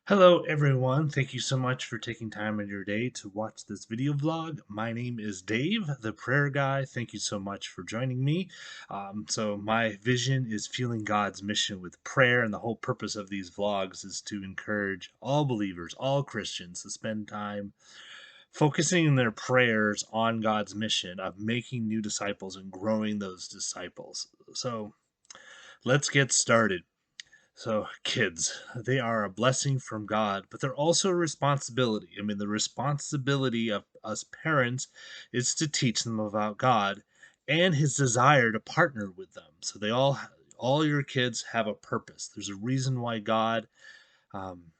Hello everyone, thank you so much for taking time in your day to watch this video vlog. My name is Dave, the prayer guy. Thank you so much for joining me. So my vision is fueling God's mission with prayer, and the whole purpose of these vlogs is to encourage all believers, all Christians to spend time focusing their prayers on God's mission of making new disciples and growing those disciples. So let's get started. So, kids, they are a blessing from God, but they're also a responsibility. I mean, the responsibility of us parents is to teach them about God and his desire to partner with them. So all your kids have a purpose. There's a reason why God um,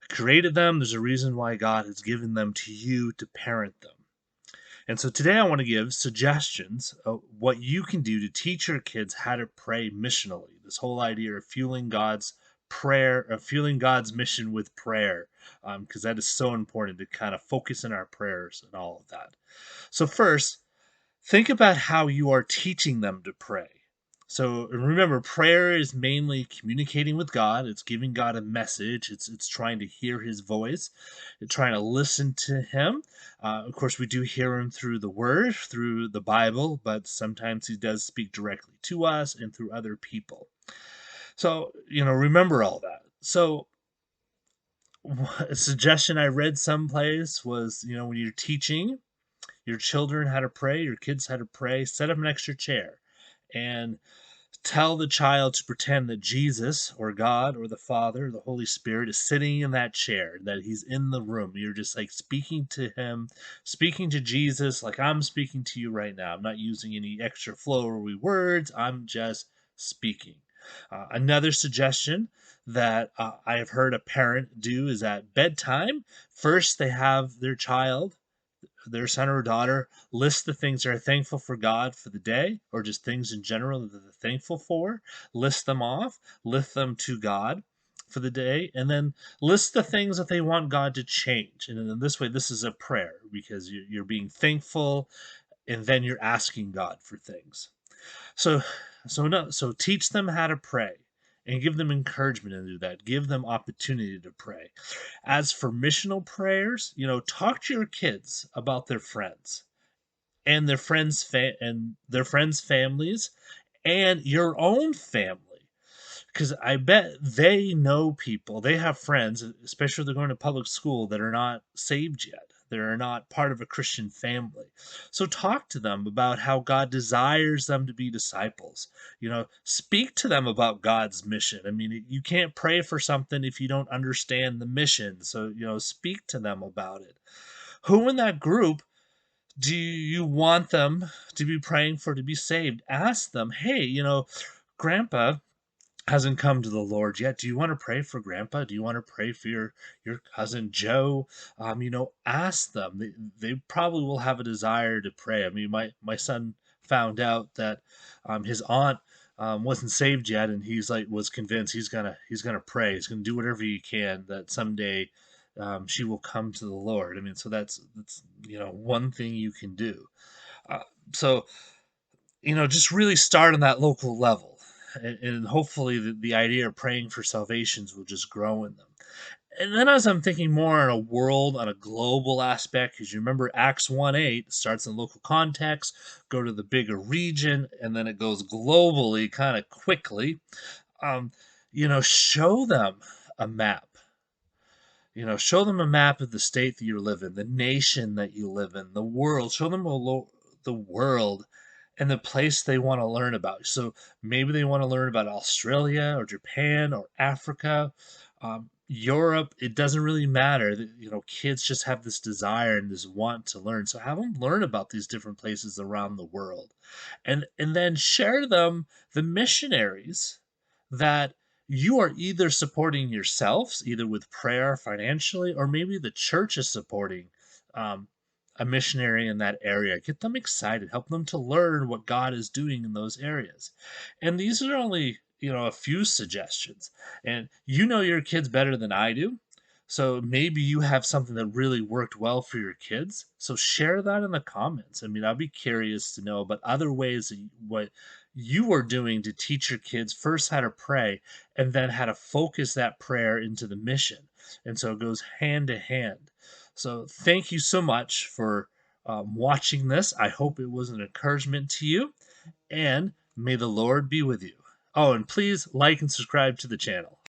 created them. There's a reason why God has given them to you to parent them. And so today I want to give suggestions of what you can do to teach your kids how to pray missionally. This whole idea of fueling God's prayer, of fueling God's mission with prayer, because that is so important to kind of focus in our prayers and all of that. So first, think about how you are teaching them to pray. So remember, prayer is mainly communicating with God. It's giving God a message. It's trying to hear His voice. It's trying to listen to Him. Of course, we do hear Him through the Word, through the Bible, but sometimes He does speak directly to us and through other people. So remember all that. So a suggestion I read someplace was, when you're teaching your children how to pray, your kids how to pray, set up an extra chair and tell the child to pretend that Jesus or God or the Father or the Holy Spirit is sitting in that chair, that he's in the room. You're just like speaking to him, speaking to Jesus like I'm speaking to you right now. I'm not using any extra flowery words. I'm just speaking. Another suggestion that I have heard a parent do is at bedtime, first they have their son or daughter list the things they're thankful for God for the day, or just things in general that they're thankful for, list them off, lift them to God for the day, and then list the things that they want God to change. And in this way, this is a prayer because you're being thankful and then you're asking God for things. So, so teach them how to pray and give them encouragement to do that. Give them opportunity to pray. As for missional prayers, talk to your kids about their friends and their friends' families and your own family. Because I bet they know people, they have friends, especially if they're going to public school, that are not saved yet. They're not part of a Christian family. So talk to them about how God desires them to be disciples. Speak to them about God's mission. I mean, you can't pray for something if you don't understand the mission. So, speak to them about it. Who in that group do you want them to be praying for to be saved? Ask them, hey, Grandpa hasn't come to the Lord yet. Do you want to pray for Grandpa? Do you want to pray for your cousin Joe? Ask them. They probably will have a desire to pray. I mean, my son found out that his aunt wasn't saved yet, and was convinced he's gonna pray. He's gonna do whatever he can that someday she will come to the Lord. I mean, so that's one thing you can do. Uh, so just really start on that local level. And hopefully the idea of praying for salvations will just grow in them. And then as I'm thinking more on a global aspect, because you remember Acts 1:8 starts in local context, go to the bigger region, and then it goes globally kind of quickly. Um, show them a map. Show them a map of the state that you live in, the nation that you live in, the world. Show them the world and the place they want to learn about. So maybe they want to learn about Australia or Japan or Africa, Europe. It doesn't really matter. Kids just have this desire and this want to learn. So have them learn about these different places around the world, and then share them the missionaries that you are either supporting yourselves, either with prayer financially, or maybe the church is supporting um, a missionary in that area. Get them excited, help them to learn what God is doing in those areas. And these are only, a few suggestions. And you know your kids better than I do. So maybe you have something that really worked well for your kids. So share that in the comments. I mean, I'd be curious to know about other ways that what you are doing to teach your kids first how to pray and then how to focus that prayer into the mission. And so it goes hand to hand. So thank you so much for watching this. I hope it was an encouragement to you, and may the Lord be with you. Oh, and please like and subscribe to the channel.